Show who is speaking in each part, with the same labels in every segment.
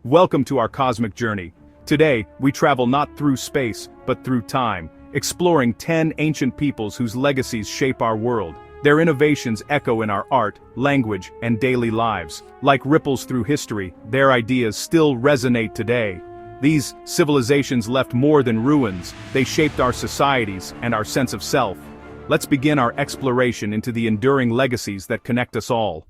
Speaker 1: Welcome to our cosmic journey. Today, we travel not through space, but through time, exploring 10 ancient peoples whose legacies shape our world. Their innovations echo in our art, language, and daily lives. Like ripples through history, their ideas still resonate today. These civilizations left more than ruins, they shaped our societies and our sense of self. Let's begin our exploration into the enduring legacies that connect us all.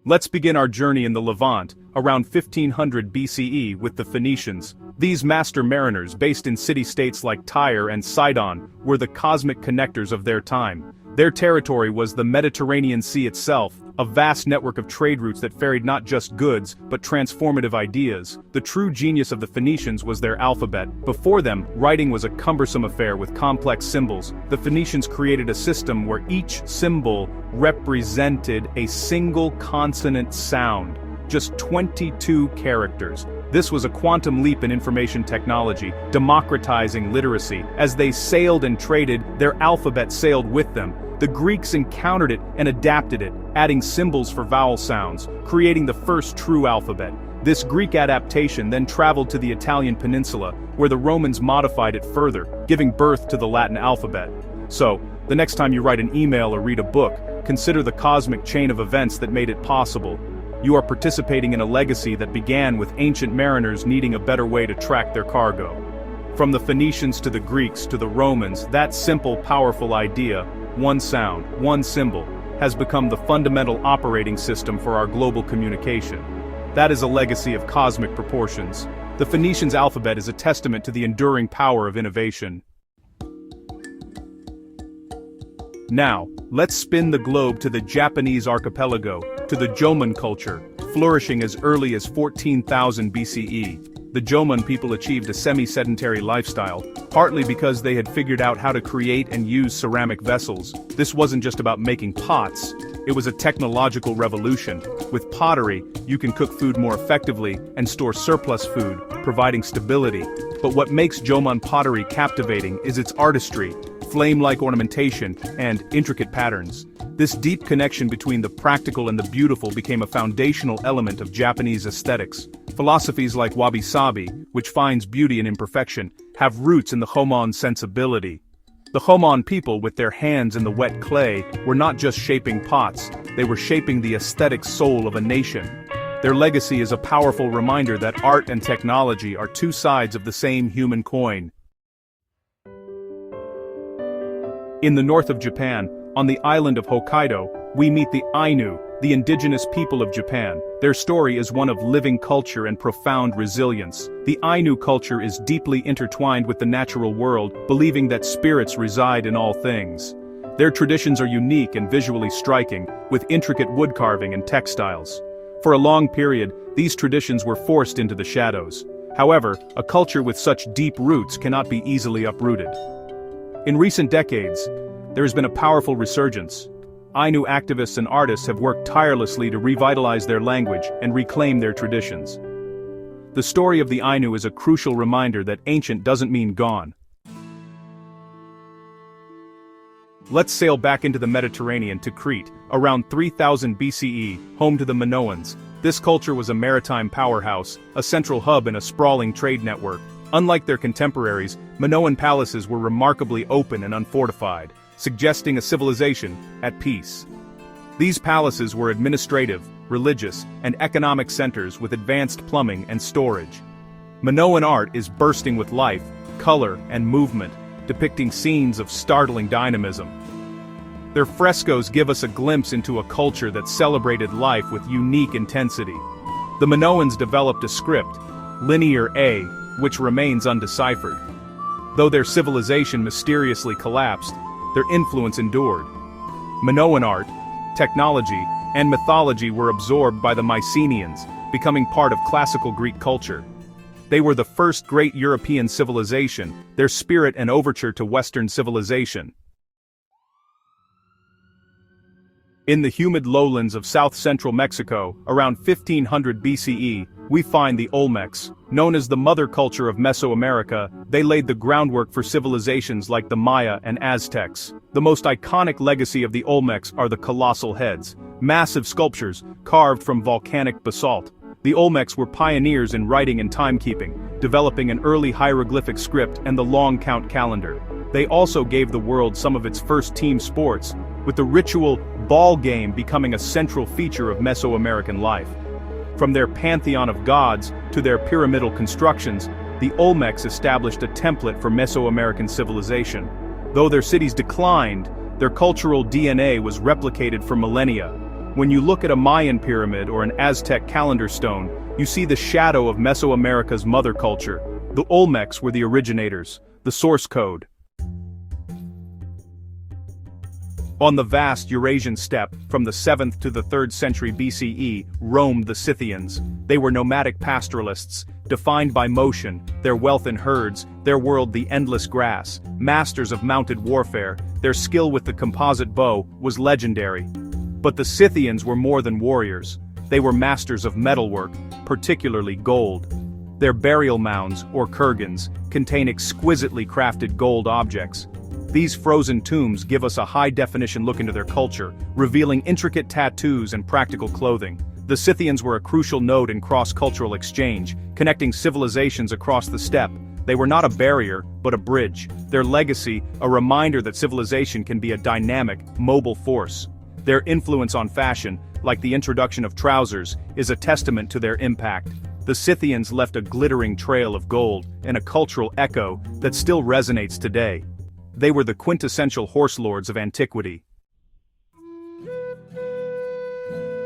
Speaker 1: Let's begin our journey in the Levant, around 1500 BCE with the Phoenicians. These master mariners, based in city-states like Tyre and Sidon, were the cosmic connectors of their time. Their territory was the Mediterranean Sea itself, a vast network of trade routes that ferried not just goods, but transformative ideas. The true genius of the Phoenicians was their alphabet. Before them, writing was a cumbersome affair with complex symbols. The Phoenicians created a system where each symbol represented a single consonant sound. Just 22 characters. This was a quantum leap in information technology, democratizing literacy. As they sailed and traded, their alphabet sailed with them. The Greeks encountered it and adapted it, adding symbols for vowel sounds, creating the first true alphabet. This Greek adaptation then traveled to the Italian peninsula, where the Romans modified it further, giving birth to the Latin alphabet. So, the next time you write an email or read a book, consider the cosmic chain of events that made it possible. You are participating in a legacy that began with ancient mariners needing a better way to track their cargo. From the Phoenicians to the Greeks to the Romans, that simple, powerful idea, one sound, one symbol, has become the fundamental operating system for our global communication. That is a legacy of cosmic proportions. The Phoenicians' alphabet is a testament to the enduring power of innovation. Now, let's spin the globe to the Japanese archipelago, to the Jomon culture, flourishing as early as 14,000 BCE. The Jomon people achieved a semi-sedentary lifestyle, partly because they had figured out how to create and use ceramic vessels. This wasn't just about making pots, it was a technological revolution. With pottery, you can cook food more effectively and store surplus food, providing stability. But what makes Jomon pottery captivating is its artistry, flame-like ornamentation, and intricate patterns. This deep connection between the practical and the beautiful became a foundational element of Japanese aesthetics. Philosophies like wabi-sabi, which finds beauty in imperfection, have roots in the Jomon sensibility. The Jomon people, with their hands in the wet clay, were not just shaping pots, they were shaping the aesthetic soul of a nation. Their legacy is a powerful reminder that art and technology are two sides of the same human coin. In the north of Japan, on the island of Hokkaido, we meet the Ainu, the indigenous people of Japan. Their story is one of living culture and profound resilience. The Ainu culture is deeply intertwined with the natural world, believing that spirits reside in all things. Their traditions are unique and visually striking, with intricate wood carving and textiles. For a long period, these traditions were forced into the shadows. However, a culture with such deep roots cannot be easily uprooted. In recent decades, there has been a powerful resurgence. Ainu activists and artists have worked tirelessly to revitalize their language and reclaim their traditions. The story of the Ainu is a crucial reminder that ancient doesn't mean gone. Let's sail back into the Mediterranean to Crete, around 3000 BCE, home to the Minoans. This culture was a maritime powerhouse, a central hub in a sprawling trade network. Unlike their contemporaries, Minoan palaces were remarkably open and unfortified, suggesting a civilization at peace. These palaces were administrative, religious, and economic centers with advanced plumbing and storage. Minoan art is bursting with life, color, and movement, depicting scenes of startling dynamism. Their frescoes give us a glimpse into a culture that celebrated life with unique intensity. The Minoans developed a script, Linear A, which remains undeciphered. Though their civilization mysteriously collapsed, their influence endured. Minoan art, technology, and mythology were absorbed by the Mycenaeans, becoming part of classical Greek culture. They were the first great European civilization, their spirit an overture to Western civilization. In the humid lowlands of south-central Mexico, around 1500 BCE, we find the Olmecs. Known as the mother culture of Mesoamerica, they laid the groundwork for civilizations like the Maya and Aztecs. The most iconic legacy of the Olmecs are the colossal heads. massive sculptures carved from volcanic basalt. The Olmecs were pioneers in writing and timekeeping, developing an early hieroglyphic script and the long count calendar. They also gave the world some of its first team sports, with the ritual ball game becoming a central feature of Mesoamerican life. From their pantheon of gods to their pyramidal constructions, the Olmecs established a template for Mesoamerican civilization. Though their cities declined, their cultural DNA was replicated for millennia. When you look at a Mayan pyramid or an Aztec calendar stone, you see the shadow of Mesoamerica's mother culture. The Olmecs were the originators, the source code. On the vast Eurasian steppe, from the 7th to the 3rd century BCE, roamed the Scythians. They were nomadic pastoralists, defined by motion, their wealth in herds, their world the endless grass, masters of mounted warfare. Their skill with the composite bow was legendary. But the Scythians were more than warriors. They were masters of metalwork, particularly gold. Their burial mounds, or kurgans, contain exquisitely crafted gold objects. These frozen tombs give us a high-definition look into their culture, revealing intricate tattoos and practical clothing. The Scythians were a crucial node in cross-cultural exchange, connecting civilizations across the steppe. They were not a barrier, but a bridge. Their legacy, a reminder that civilization can be a dynamic, mobile force. Their influence on fashion, like the introduction of trousers, is a testament to their impact. The Scythians left a glittering trail of gold and a cultural echo that still resonates today. They were the quintessential horse lords of antiquity.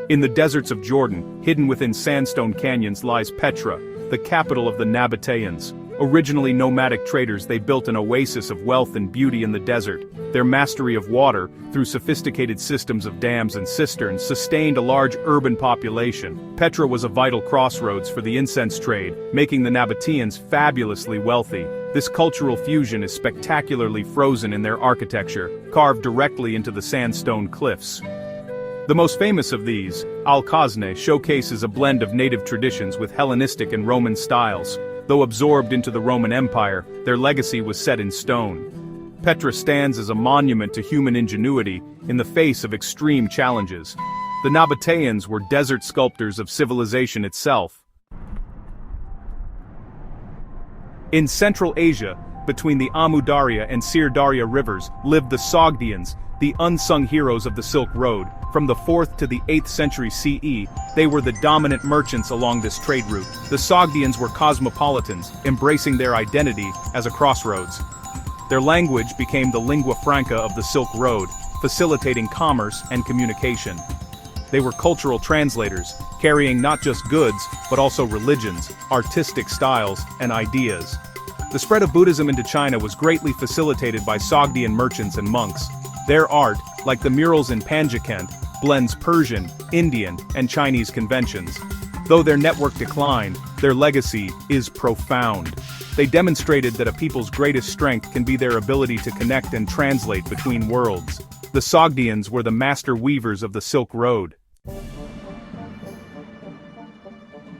Speaker 1: In the deserts of Jordan, hidden within sandstone canyons, lies Petra, the capital of the Nabateans. Originally nomadic traders, they built an oasis of wealth and beauty in the desert. Their mastery of water, through sophisticated systems of dams and cisterns, sustained a large urban population. Petra was a vital crossroads for the incense trade, making the Nabateans fabulously wealthy. This cultural fusion is spectacularly frozen in their architecture, carved directly into the sandstone cliffs. The most famous of these, Al-Kazne, showcases a blend of native traditions with Hellenistic and Roman styles. Though absorbed into the Roman Empire, their legacy was set in stone. Petra stands as a monument to human ingenuity in the face of extreme challenges. The Nabateans were desert sculptors of civilization itself. In Central Asia, between the Amu Darya and Sir Darya rivers, lived the Sogdians, the unsung heroes of the Silk Road. From the 4th to the 8th century CE, they were the dominant merchants along this trade route. The Sogdians were cosmopolitans, embracing their identity as a crossroads. Their language became the lingua franca of the Silk Road, facilitating commerce and communication. They were cultural translators, carrying not just goods, but also religions, artistic styles, and ideas. The spread of Buddhism into China was greatly facilitated by Sogdian merchants and monks. Their art, like the murals in Panjikent, blends Persian, Indian, and Chinese conventions. Though their network declined, their legacy is profound. They demonstrated that a people's greatest strength can be their ability to connect and translate between worlds. The Sogdians were the master weavers of the Silk Road.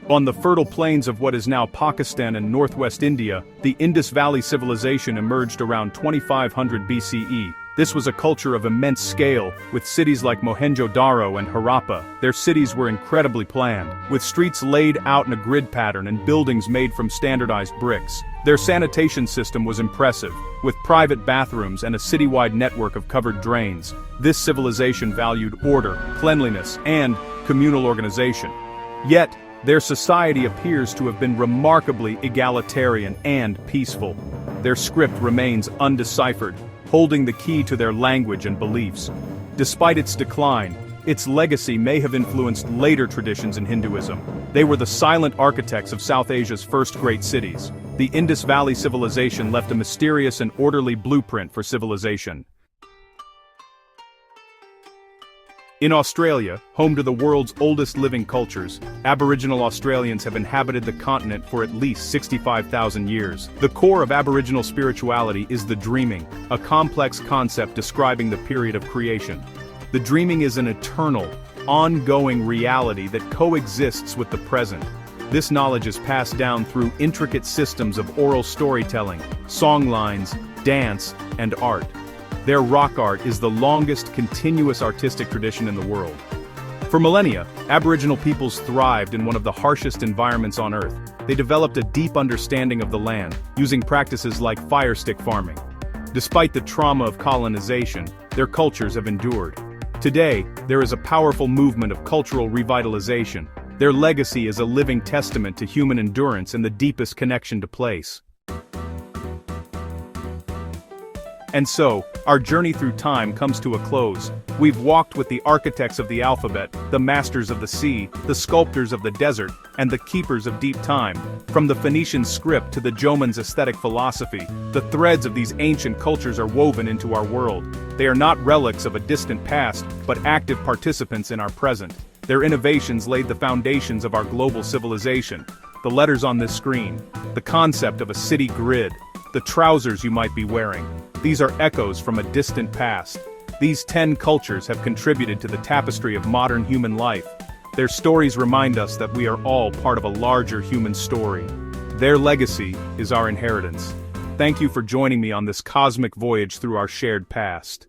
Speaker 1: On the fertile plains of what is now Pakistan and northwest India, the Indus Valley civilization emerged around 2500 BCE. This was a culture of immense scale, with cities like Mohenjo-Daro and Harappa. Their cities were incredibly planned, with streets laid out in a grid pattern and buildings made from standardized bricks. Their sanitation system was impressive, with private bathrooms and a citywide network of covered drains. This civilization valued order, cleanliness, and communal organization. Yet, their society appears to have been remarkably egalitarian and peaceful. Their script remains undeciphered, holding the key to their language and beliefs. Despite its decline, its legacy may have influenced later traditions in Hinduism. They were the silent architects of South Asia's first great cities. The Indus Valley civilization left a mysterious and orderly blueprint for civilization. In Australia, home to the world's oldest living cultures, Aboriginal Australians have inhabited the continent for at least 65,000 years. The core of Aboriginal spirituality is the dreaming, a complex concept describing the period of creation. The dreaming is an eternal, ongoing reality that coexists with the present. This knowledge is passed down through intricate systems of oral storytelling, songlines, dance, and art. Their rock art is the longest continuous artistic tradition in the world. For millennia, Aboriginal peoples thrived in one of the harshest environments on Earth. They developed a deep understanding of the land, using practices like fire stick farming. Despite the trauma of colonization, their cultures have endured. Today, there is a powerful movement of cultural revitalization. Their legacy is a living testament to human endurance and the deepest connection to place. And so, our journey through time comes to a close. We've walked with the architects of the alphabet, the masters of the sea, the sculptors of the desert, and the keepers of deep time. From the Phoenician script to the Jomans' aesthetic philosophy, the threads of these ancient cultures are woven into our world. They are not relics of a distant past, but active participants in our present. Their innovations laid the foundations of our global civilization. The letters on this screen, the concept of a city grid, the trousers you might be wearing. These are echoes from a distant past. These 10 cultures have contributed to the tapestry of modern human life. Their stories remind us that we are all part of a larger human story. Their legacy is our inheritance. Thank you for joining me on this cosmic voyage through our shared past.